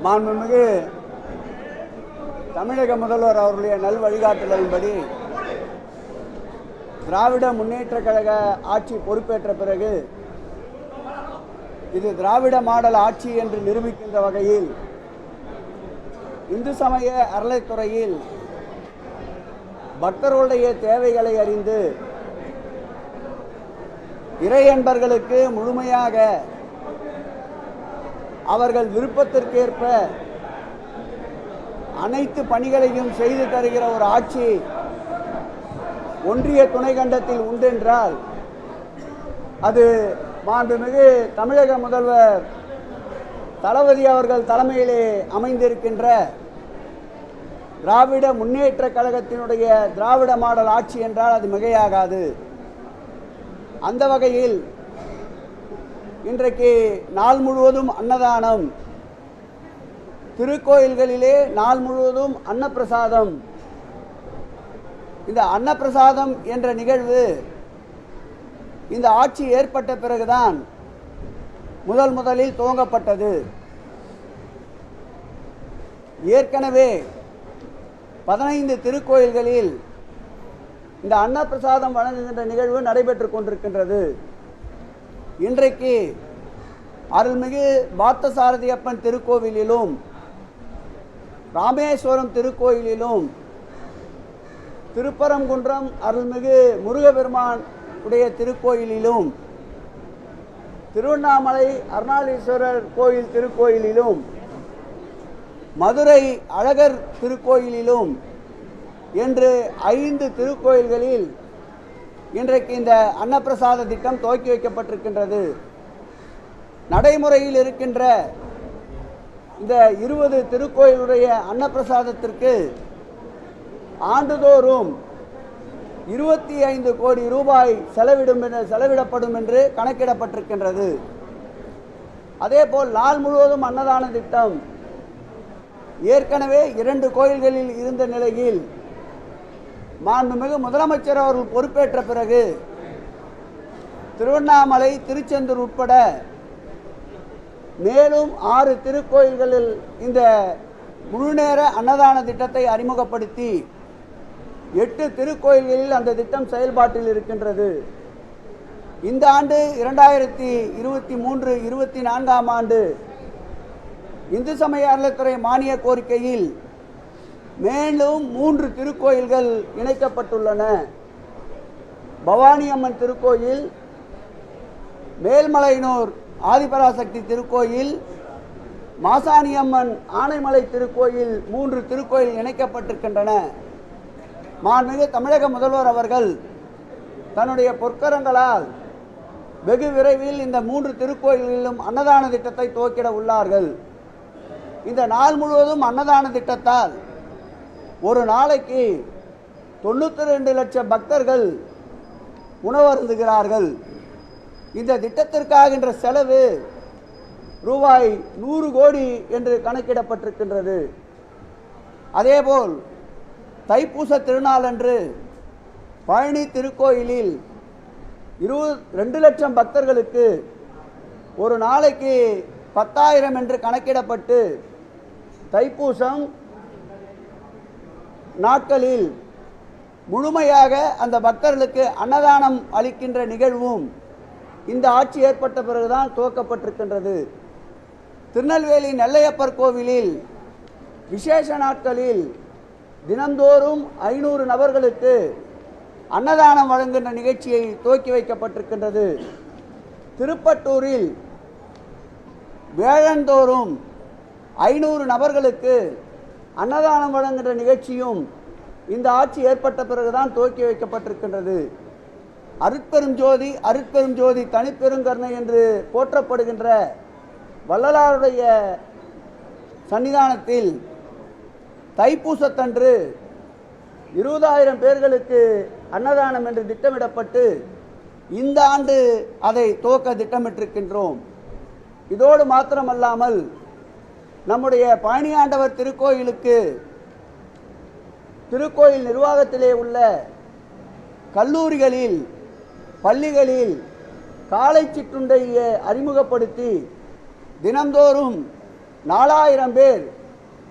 மாண்புமிகு தமிழக முதல்வர் அவருடைய நல் வழிகாட்டுதலின்படி திராவிட முன்னேற்ற கழக ஆட்சி பொறுப்பேற்ற பிறகு இது திராவிட மாடல் ஆட்சி என்று நிரூபிக்கின்ற வகையில் இந்து சமய அறநிலைத்துறையில் பக்தர்களுடைய தேவைகளை அறிந்து இறை அன்பர்களுக்கு முழுமையாக அவர்கள் விருப்பத்திற்கேற்ப அனைத்து பணிகளையும் செய்து தருகிற ஒரு ஆட்சி ஒன்றிய துணைக்கண்டத்தில் உண்டென்றால் அது மாண்புமிகு தமிழக முதல்வர் தளபதி அவர்கள் தலைமையிலே அமைந்திருக்கின்ற திராவிட முன்னேற்ற கழகத்தினுடைய திராவிட மாடல் ஆட்சி என்றால் அது மிகையாகாது. அந்த வகையில் இன்றைக்கு நாள் முழுவதும் அன்னதானம், திருக்கோயில்களிலே நாள் முழுவதும் அன்னப்பிரசாதம். இந்த அன்னப்பிரசாதம் என்ற நிகழ்வு இந்த ஆட்சி ஏற்பட்ட பிறகுதான் முதலில் துவங்கப்பட்டது. ஏற்கனவே 15 திருக்கோயில்களில் இந்த அன்னப்பிரசாதம் வழங்குகின்ற நிகழ்வு நடைபெற்றுக் கொண்டிருக்கின்றது. இன்றைக்கு அருள்மிகு பார்த்தசாரதியப்பன் திருக்கோவிலிலும் ராமேஸ்வரம் திருக்கோயிலிலும் திருப்பரங்குன்றம் அருள்மிகு முருகப்பெருமான் உடைய திருக்கோயிலிலும் திருவண்ணாமலை அருணாளீஸ்வரர் கோயில் திருக்கோயிலிலும் மதுரை அழகர் திருக்கோயிலிலும் என்று 5 திருக்கோயில்களில் இன்றைக்கு இந்த அன்னப்பிரசாத திட்டம் துவக்கி வைக்கப்பட்டிருக்கின்றது. நடைமுறையில் இருக்கின்ற இந்த 20 திருக்கோயிலுடைய அன்னப்பிரசாதத்திற்கு ஆண்டுதோறும் 25 கோடி ரூபாய் செலவிடப்படும் என்று கணக்கிடப்பட்டிருக்கின்றது. அதேபோல் நாள் முழுவதும் அன்னதான திட்டம் ஏற்கனவே 2 கோயில்களில் இருந்த நிலையில் மாண்புமிகு முதலமைச்சர் அவர்கள் பொறுப்பேற்ற பிறகு திருவண்ணாமலை, திருச்செந்தூர் உட்பட மேலும் 6 திருக்கோயில்களில் இந்த முழுநேர அன்னதான திட்டத்தை அறிமுகப்படுத்தி 8 திருக்கோயில்களில் அந்த திட்டம் செயல்பாட்டில் இருக்கின்றது. இந்த ஆண்டு 2023-24 ஆண்டு இந்து சமய அறநிலைத்துறை மானிய கோரிக்கையில் மேலும் 3 திருக்கோயில்கள் இணைக்கப்பட்டுள்ளன. பவானி அம்மன் திருக்கோயில், மேல்மலையனூர் ஆதிபராசக்தி திருக்கோயில், மாசாணியம்மன் ஆனைமலை திருக்கோயில் 3 திருக்கோயில் இணைக்கப்பட்டிருக்கின்றன. மாண்புமிகு தமிழக முதல்வர் அவர்கள் தன்னுடைய பொற்கரங்களால் வெகு விரைவில் இந்த 3 திருக்கோயில்களிலும் அன்னதான திட்டத்தை துவக்கிட உள்ளார்கள். இந்த நாள் முழுவதும் அன்னதான திட்டத்தால் ஒரு நாளைக்கு 92 லட்சம் பக்தர்கள் உணவருந்துகிறார்கள். இந்த திட்டத்திற்காகின்ற செலவு ரூபாய் 100 கோடி என்று கணக்கிடப்பட்டிருக்கின்றது. அதேபோல் தைப்பூச திருநாள் அன்று பழனி திருக்கோயிலில் 22 லட்சம் பக்தர்களுக்கு ஒரு நாளைக்கு 10,000 என்று கணக்கிடப்பட்டு தைப்பூசம் நாட்களில் முழுமையாக அந்த பக்தர்களுக்கு அன்னதானம் அளிக்கின்ற நிகழ்வும் இந்த ஆட்சி ஏற்பட்ட பிறகுதான் துவக்கப்பட்டிருக்கின்றது. திருநெல்வேலி நெல்லையப்பர் கோவிலில் விசேஷ நாட்களில் தினந்தோறும் 500 நபர்களுக்கு அன்னதானம் வழங்குகின்ற நிகழ்ச்சியை துவக்கி வைக்கப்பட்டிருக்கின்றது. திருப்பட்டூரில் வேழந்தோறும் 500 நபர்களுக்கு அன்னதானம் வழங்குகின்ற நிகழ்ச்சியும் இந்த ஆட்சி ஏற்பட்ட பிறகுதான் துவக்கி வைக்கப்பட்டிருக்கின்றது. அருட்பெரும் ஜோதி தனிப்பெருங்கருணை என்று போற்றப்படுகின்ற வள்ளலாருடைய சன்னிதானத்தில் தைப்பூசத்தன்று 20,000 பேர்களுக்கு அன்னதானம் என்று திட்டமிடப்பட்டு இந்த ஆண்டு அதை துவக்க திட்டமிட்டிருக்கின்றோம். இதோடு மாத்திரமல்லாமல் நம்முடைய பழனியாண்டவர் திருக்கோயிலுக்கு திருக்கோயில் நிர்வாகத்திலே உள்ள கல்லூரிகளில், பள்ளிகளில் காலை சிற்றுண்டையை அறிமுகப்படுத்தி தினந்தோறும் 4000 பேர்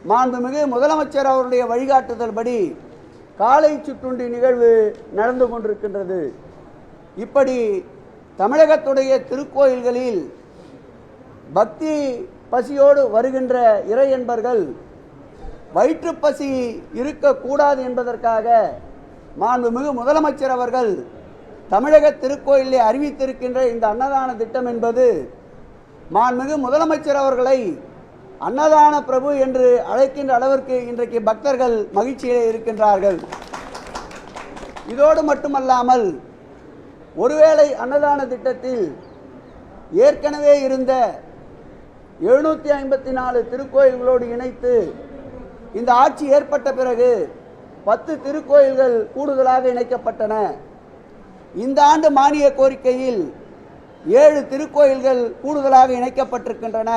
மாண்புமிகு முதலமைச்சர் அவருடைய வழிகாட்டுதல் படி காலை சிற்றுண்டி நிகழ்வு நடந்து கொண்டிருக்கின்றது. இப்படி தமிழகத்துடைய திருக்கோயில்களில் பக்தி பசியோடு வருகின்ற இறை என்பர்கள் வயிற்றுப்பசி இருக்கக்கூடாது என்பதற்காக மாண்புமிகு முதலமைச்சர் அவர்கள் தமிழக திருக்கோயிலே அறிவித்திருக்கின்ற இந்த அன்னதான திட்டம் என்பது மாண்புமிகு முதலமைச்சர் அவர்களை அன்னதான பிரபு என்று அழைக்கின்ற அளவிற்கு இன்றைக்கு பக்தர்கள் மகிழ்ச்சியிலே இருக்கின்றார்கள். இதோடு மட்டுமல்லாமல் ஒருவேளை அன்னதான திட்டத்தில் ஏற்கனவே இருந்த 754 திருக்கோயில்களோடு இணைத்து இந்த ஆட்சி ஏற்பட்ட பிறகு 10 திருக்கோயில்கள் கூடுதலாக இணைக்கப்பட்டன. இந்த ஆண்டு மானிய கோரிக்கையில் 7 திருக்கோயில்கள் கூடுதலாக இணைக்கப்பட்டிருக்கின்றன.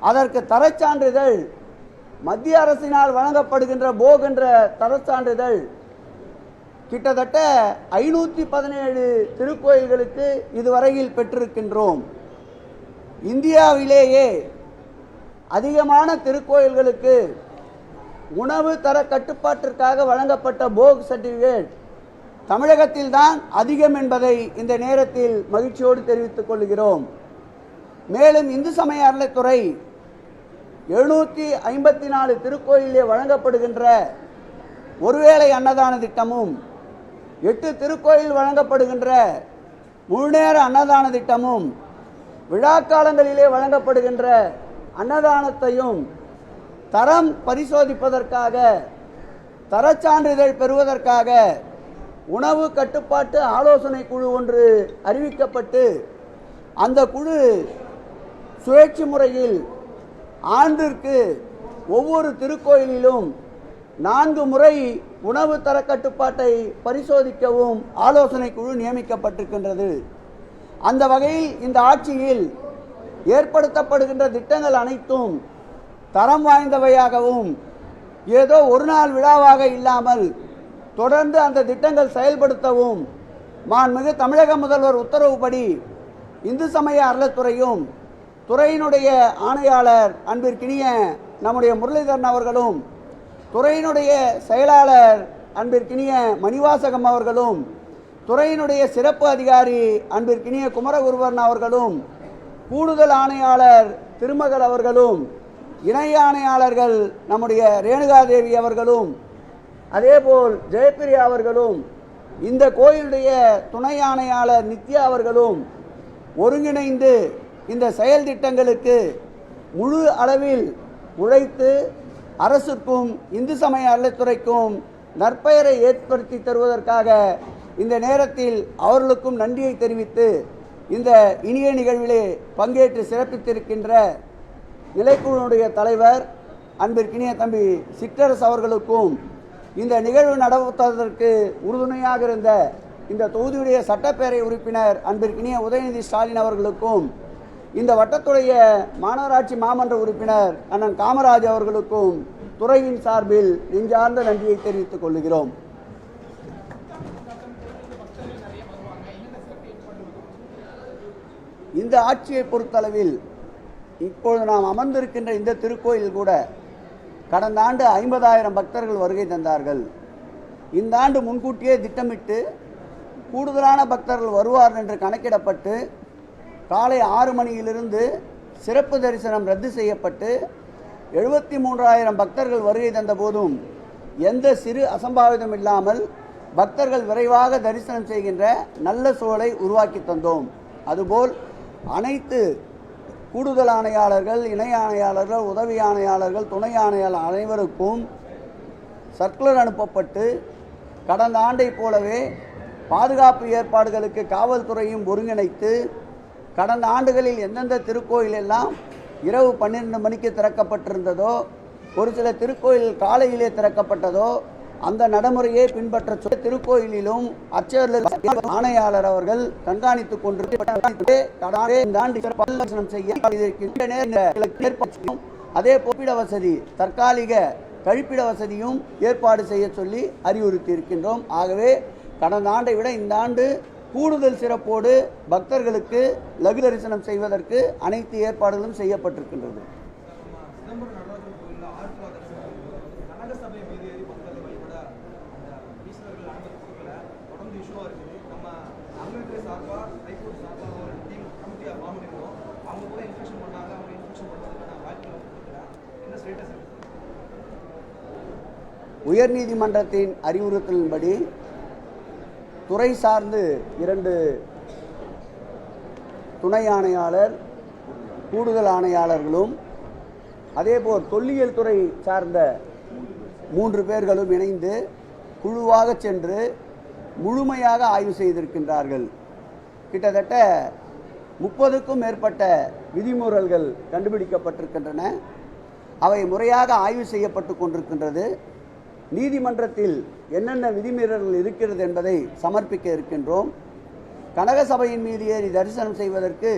அதற்கு தரச்சான்றிதழ் மத்திய அரசினால் வழங்கப்படுகின்ற போக் என்ற தரச்சான்றிதழ் கிட்டத்தட்ட 517 திருக்கோயில்களுக்கு இதுவரையில் பெற்றிருக்கின்றோம். இந்தியாவிலேயே அதிகமான திருக்கோயில்களுக்கு உணவு தர கட்டுப்பாட்டிற்காக வழங்கப்பட்ட போக் சர்டிபிகேட் தமிழகத்தில் தான் அதிகம் என்பதை இந்த நேரத்தில் மகிழ்ச்சியோடு தெரிவித்துக் கொள்கிறோம். மேலும் இந்து சமய அறநிலைத்துறை 754 திருக்கோயிலே வழங்கப்படுகின்ற ஒருவேளை அன்னதான திட்டமும் 8 திருக்கோயில் வழங்கப்படுகின்ற முழுநேர அன்னதான திட்டமும் விழாக்காலங்களிலே வழங்கப்படுகின்ற அன்னதானத்தையும் தரம் பரிசோதிப்பதற்காக தரச்சான்றிதழ் பெறுவதற்காக உணவு கட்டுப்பாட்டு ஆலோசனை குழு ஒன்று அறிவிக்கப்பட்டு அந்த குழு சுழற்சி முறையில் ஆண்டிற்கு ஒவ்வொரு திருக்கோயிலிலும் 4 முறை உணவு தர கட்டுப்பாட்டை பரிசோதிக்கவும் ஆலோசனை குழு நியமிக்கப்பட்டிருக்கின்றது. அந்த வகையில் இந்த ஆட்சியில் ஏற்படுத்தப்படுகின்ற திட்டங்கள் அனைத்தும் தரம் வாய்ந்தவையாகவும் ஏதோ ஒரு நாள் விழாவாக இல்லாமல் தொடர்ந்து அந்த திட்டங்கள் செயல்படுத்தவும் மாண்புமிகு தமிழக முதல்வர் உத்தரவுப்படி இந்து சமய அறநிலைத்துறையும் துறையினுடைய ஆணையாளர் அன்பிற்கினிய நம்முடைய முரளிதரன் அவர்களும் துறையினுடைய செயலாளர் அன்பிற்கினிய மணிவாசகம் அவர்களும் துறையினுடைய சிறப்பு அதிகாரி அன்பிற்கினிய குமரகுருவரன் அவர்களும் கூடுதல் ஆணையாளர் திருமகள் அவர்களும் இணை ஆணையாளர்கள் நம்முடைய ரேணுகாதேவி அவர்களும் அதேபோல் ஜெயப்பிரியா அவர்களும் இந்த கோயிலுடைய துணை ஆணையாளர் நித்யா அவர்களும் ஒருங்கிணைந்து இந்த செயல் திட்டங்களுக்கு முழு அளவில் உழைத்து அரசுக்கும் இந்து சமய அறநிலைத்துறைக்கும் நற்பெயரை ஏற்படுத்தி தருவதற்காக இந்த நேரத்தில் அவர்களுக்கும் நன்றியை தெரிவித்து இந்த இனிய நிகழ்விலே பங்கேற்று சிறப்பித்திருக்கின்ற நிலைக்குழுவுடைய தலைவர் அன்பிற்கினிய தம்பி சிற்றரசு அவர்களுக்கும் இந்த நிகழ்வு நடத்துவதற்கு உறுதுணையாக இருந்த இந்த தொகுதியுடைய சட்டப்பேரவை உறுப்பினர் அன்பிற்கினிய உதயநிதி ஸ்டாலின் அவர்களுக்கும் இந்த வட்டத்துடைய மாநகராட்சி மாமன்ற உறுப்பினர் அண்ணன் காமராஜ் அவர்களுக்கும் துறையின் சார்பில் நெஞ்சார்ந்த நன்றியை தெரிவித்துக் கொள்கிறோம். இந்த ஆட்சியை பொறுத்தளவில் இப்பொழுது நாம் அமர்ந்திருக்கின்ற இந்த திருக்கோயில் கூட கடந்த ஆண்டு 50,000 பக்தர்கள் வருகை தந்தார்கள். இந்த ஆண்டு முன்கூட்டியே திட்டமிட்டு கூடுதலான பக்தர்கள் வருவார்கள் என்று கணக்கிடப்பட்டு காலை 6 மணியிலிருந்து சிறப்பு தரிசனம் ரத்து செய்யப்பட்டு 73,000 பக்தர்கள் வருகை தந்த போதும் எந்த சிறு அசம்பாவிதம் இல்லாமல் பக்தர்கள் விரைவாக தரிசனம் செய்கின்ற நல்ல சூழலை உருவாக்கி தந்தோம். அதுபோல் அனைத்து கூடுதல் ஆணையாளர்கள், இணை ஆணையாளர்கள், உதவி ஆணையாளர்கள், துணை ஆணையாளர் அனைவருக்கும் சர்க்குலர் அனுப்பப்பட்டு கடந்த ஆண்டை போலவே பாதுகாப்பு ஏற்பாடுகளுக்கு காவல்துறையும் ஒருங்கிணைத்து கடந்த ஆண்டுகளில் எந்தெந்த திருக்கோயில் எல்லாம் இரவு 12 மணிக்கு திறக்கப்பட்டிருந்ததோ, ஒரு சில திருக்கோயில் காலையிலே திறக்கப்பட்டதோ அந்த நடைமுறையை பின்பற்ற திருக்கோயிலிலும் அர்ச்சகர்கள் ஆணையாளர் அவர்கள் கண்காணித்துக் கொண்டிருக்கிறார். அதே போப்பிட வசதி, தற்காலிக கழிப்பிட வசதியும் ஏற்பாடு செய்ய சொல்லி அறிவுறுத்தி இருக்கின்றோம். ஆகவே கடந்த ஆண்டை விட இந்த ஆண்டு கூடுதல் சிறப்போடு பக்தர்களுக்கு லகு தரிசனம் செய்வதற்கு அனைத்து ஏற்பாடுகளும் செய்யப்பட்டிருக்கின்றது. சிதம்பரம் நடராஜர் கோயிலில் ஆர்டிஓ தரிசனம் கனக சபை மீது ஏறி மக்கள் வழிபட அந்த ஈஸ்வரர்கள் அனுமதி கொடுக்கல. தொடர்ந்து இஷ்யூவாக இருக்குது. நம்ம அம்பேத்கர் சார்பாக ஹைகோர்ட் சார்பாக ஒரு டீம் கமிட்டியாக ஃபார்ம் பண்ணிருக்கோம். அவங்க கூட இன்ஸ்ட்ரக்ஷன் பண்ணாங்க. அவங்க இன்ஸ்ட்ரக்ஷன் பண்ணுறதுக்கான வாய்ப்புகள் கொடுக்கல. என்ன ஸ்டேட்டஸ் இருக்குது? உயர்நீதிமன்றத்தின் அறிவுறுத்தலின்படி துறை சார்ந்து 2 துணை ஆணையாளர், கூடுதல் ஆணையாளர்களும், அதேபோல் தொல்லியல் துறை சார்ந்த 3 பேர்களும் இணைந்து குழுவாக சென்று முழுமையாக ஆய்வு செய்திருக்கின்றார்கள். கிட்டத்தட்ட 30க்கும் மேற்பட்ட விதிமுறைகள் கண்டுபிடிக்கப்பட்டிருக்கின்றன. அவை முறையாக ஆய்வு செய்யப்பட்டு கொண்டிருக்கின்றது. நீதிமன்றத்தில் என்னென்ன விதிமீறல்கள் இருக்கிறது என்பதை சமர்ப்பிக்க இருக்கின்றோம். கனக சபையின் மீது ஏறி தரிசனம் செய்வதற்கு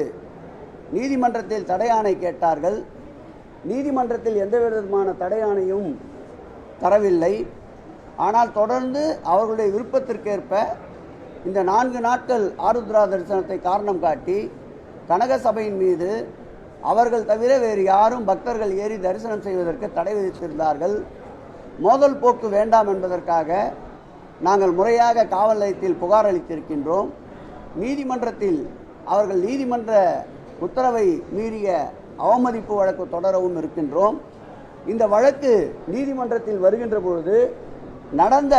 நீதிமன்றத்தில் தடை ஆணை கேட்டார்கள். நீதிமன்றத்தில் எந்த விதமான தடை ஆணையும் தரவில்லை. ஆனால் தொடர்ந்து அவர்களுடைய விருப்பத்திற்கேற்ப இந்த 4 நாட்கள் ஆருத்ரா தரிசனத்தை காரணம் காட்டி கனக சபையின் மீது அவர்கள் தவிர வேறு யாரும் பக்தர்கள் ஏறி தரிசனம் செய்வதற்கு தடை விதித்திருந்தார்கள். மோதல் போக்கு வேண்டாம் என்பதற்காக நாங்கள் முறையாக காவல் நிலையத்தில் புகார் அளித்திருக்கின்றோம். நீதிமன்றத்தில் அவர்கள் நீதிமன்ற உத்தரவை மீறிய அவமதிப்பு வழக்கு தொடரவும் இருக்கின்றோம். இந்த வழக்கு நீதிமன்றத்தில் வருகின்ற பொழுது நடந்த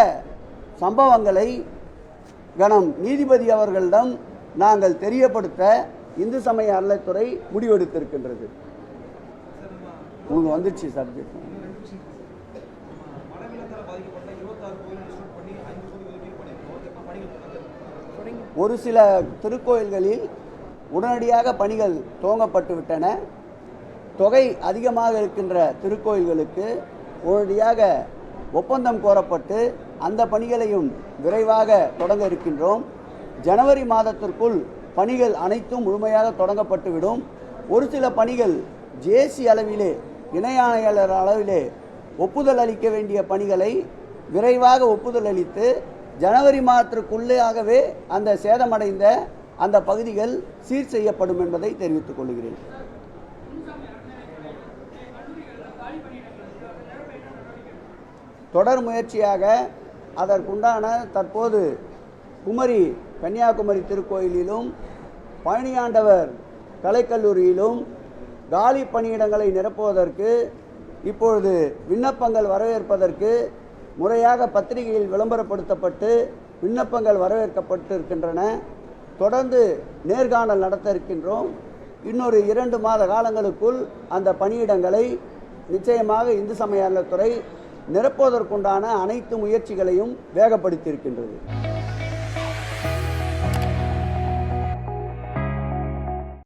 சம்பவங்களை கணம் நீதிபதி அவர்களிடம் நாங்கள் தெரியப்படுத்த இந்து சமய அறநிலையத்துறை முடிவெடுத்திருக்கின்றது. உங்களுக்கு வந்துடுச்சு சப்ஜெக்ட். ஒரு சில திருக்கோயில்களில் உடனடியாக பணிகள் துவங்கப்பட்டு விட்டன. தொகை அதிகமாக இருக்கின்ற திருக்கோயில்களுக்கு உடனடியாக ஒப்பந்தம் கோரப்பட்டு அந்த பணிகளையும் விரைவாக தொடங்க இருக்கின்றோம். ஜனவரி மாதத்திற்குள் பணிகள் அனைத்தும் முழுமையாக தொடங்கப்பட்டுவிடும். ஒரு சில பணிகள் ஜேசி அளவிலே, இணை ஆணையாளர் அளவிலே ஒப்புதல் அளிக்க வேண்டிய பணிகளை விரைவாக ஒப்புதல் அளித்து ஜனவரி மாதத்திற்குள்ளேயாகவே அந்த சேதமடைந்த அந்த பகுதிகள் சீர் செய்யப்படும் என்பதை தெரிவித்துக் கொள்கிறேன். தொடர் முயற்சியாக அதற்குண்டான தற்போது குமரி கன்னியாகுமரி திருக்கோயிலிலும் பழனியாண்டவர் கலைக்கல்லூரியிலும் காலி பணியிடங்களை நிரப்புவதற்கு இப்பொழுது விண்ணப்பங்கள் வரவேற்பதற்கு முறையாக பத்திரிகையில் விளம்பரப்படுத்தப்பட்டு விண்ணப்பங்கள் வரவேற்கப்பட்டு இருக்கின்றன. தொடர்ந்து நேர்காணல் நடத்த இருக்கின்றோம். இன்னொரு 2 மாத காலங்களுக்குள் அந்த பணியிடங்களை நிச்சயமாக இந்து சமய அறநிலையத்துறை நிரப்புவதற்குண்டான அனைத்து முயற்சிகளையும் வேகப்படுத்தி இருக்கின்றது.